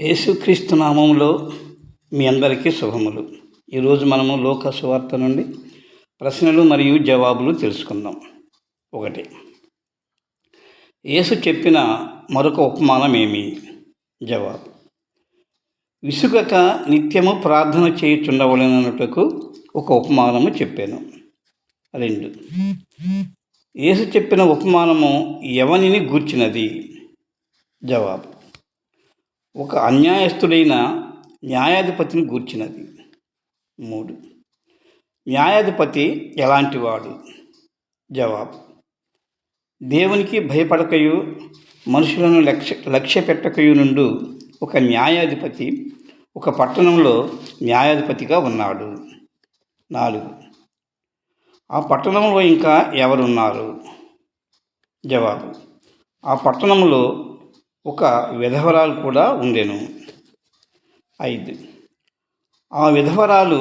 యేసుక్రీస్తు నామములో మీ అందరికీ శుభములు. ఈరోజు మనము లోక సువార్త నుండి ప్రశ్నలు మరియు జవాబులు తెలుసుకుందాం. 1. యేసు చెప్పిన మరొక ఉపమానం ఏమి? జవాబు: విసుగక నిత్యము ప్రార్థన చేయుచుండవలెననుటకు ఒక ఉపమానము చెప్పాను. 2. యేసు చెప్పిన ఉపమానము ఎవనిని గూర్చినది? జవాబు: ఒక అన్యాయస్తుడైన న్యాయాధిపతిని గూర్చినది. 3. న్యాయాధిపతి ఎలాంటివాడు? జవాబు: దేవునికి భయపడకయు మనుషులను లక్ష్య పెట్టకయు నుండు ఒక న్యాయాధిపతి ఒక పట్టణంలో న్యాయాధిపతిగా ఉన్నాడు. 4. ఆ పట్టణంలో ఇంకా ఎవరున్నారు? జవాబు: ఆ పట్టణంలో ఒక విధవరాలు కూడా ఉండెను. 5. ఆ విధవరాలు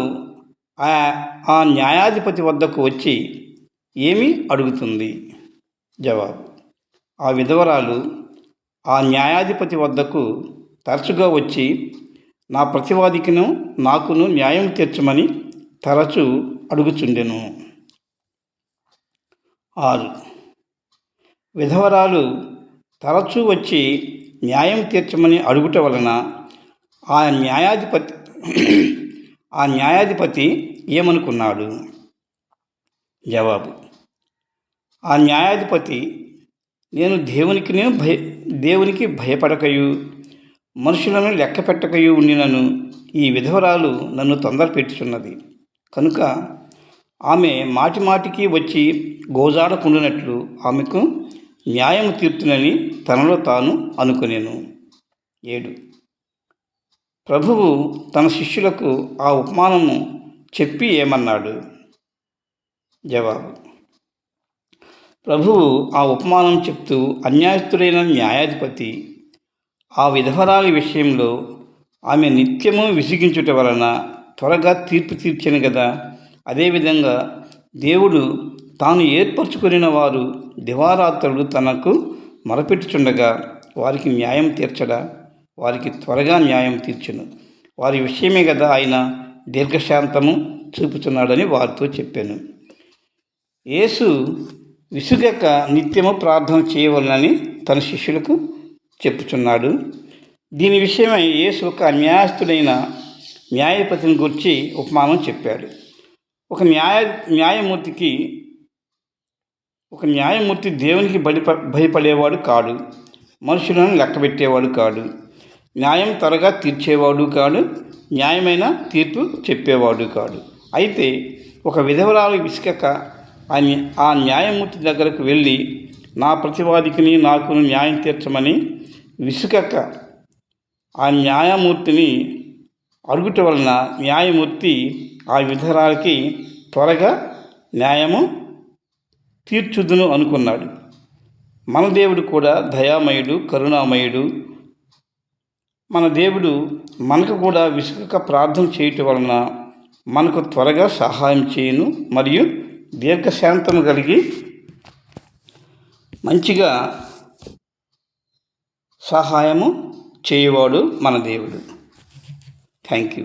ఆ న్యాయాధిపతి వద్దకు వచ్చి ఏమి అడుగుతుంది? జవాబు: ఆ విధవరాలు ఆ న్యాయాధిపతి వద్దకు తరచుగా వచ్చి నా ప్రతివాదికిను నాకును న్యాయం తీర్చమని తరచు అడుగుచుండెను. 6. విధవరాలు తరచూ వచ్చి న్యాయం తీర్చమని అడుగుట వలన ఆ న్యాయాధిపతి ఏమనుకున్నాడు? జవాబు: ఆ న్యాయాధిపతి నేను దేవునికి భయపడకయు మనుషులను లెక్క పెట్టకయు ఉండినను ఈ విధవరాలు నన్ను తొందర పెట్టుచున్నది కనుక ఆమె మాటిమాటికి వచ్చి గోజాడకుండినట్లు ఆమెకు న్యాయము తీర్చునని తనలో తాను అనుకొనెను. 7. ప్రభువు తన శిష్యులకు ఆ ఉపమానము చెప్పి ఏమన్నాడు? జవాబు: ప్రభువు ఆ ఉపమానం చెప్తూ అన్యాయస్తుడైన న్యాయాధిపతి ఆ విధవరాలి విషయంలో ఆమె నిత్యము విసిగించుట వలన త్వరగా తీర్పు తీర్చెను కదా, అదేవిధంగా దేవుడు తాను ఏర్పరచుకొనిన వారు దివారాత్రులు తనకు మొరపెట్టుచుండగా వారికి న్యాయం తీర్చడా? వారికి త్వరగా న్యాయం తీర్చును. వారి విషయమే కదా ఆయన దీర్ఘశాంతము చూపుతున్నాడని వారితో చెప్పాను. యేసు విసుగక నిత్యము ప్రార్థన చేయవలనని తన శిష్యులకు చెప్పుచున్నాడు. దీని విషయమై యేసు ఒక అన్యాయస్తుడైన న్యాయపతిని గురించి ఉపమానం చెప్పాడు. ఒక న్యాయమూర్తి దేవునికి భయపడేవాడు కాడు, మనుషులను లెక్కబెట్టేవాడు కాడు, న్యాయం త్వరగా తీర్చేవాడు కాడు, న్యాయమైన తీర్పు చెప్పేవాడు కాడు. అయితే ఒక విధవరాలు విసుకక ఆ న్యాయమూర్తి దగ్గరకు వెళ్ళి నా ప్రతివాదికిని నాకును న్యాయం తీర్చమని విసుకక ఆ న్యాయమూర్తిని అడుగుట వలన న్యాయమూర్తి ఆ విధవరాలకి త్వరగా న్యాయము తీర్చుదును అనుకున్నాడు. మన దేవుడు కూడా దయామయుడు, కరుణామయుడు. మన దేవుడు మనకు కూడా విసుగక ప్రార్థన చేయటం వలన మనకు త్వరగా సహాయం చేయను మరియు దీర్ఘశాంతము కలిగి మంచిగా సహాయము చేయవాడు మన దేవుడు. Thank you.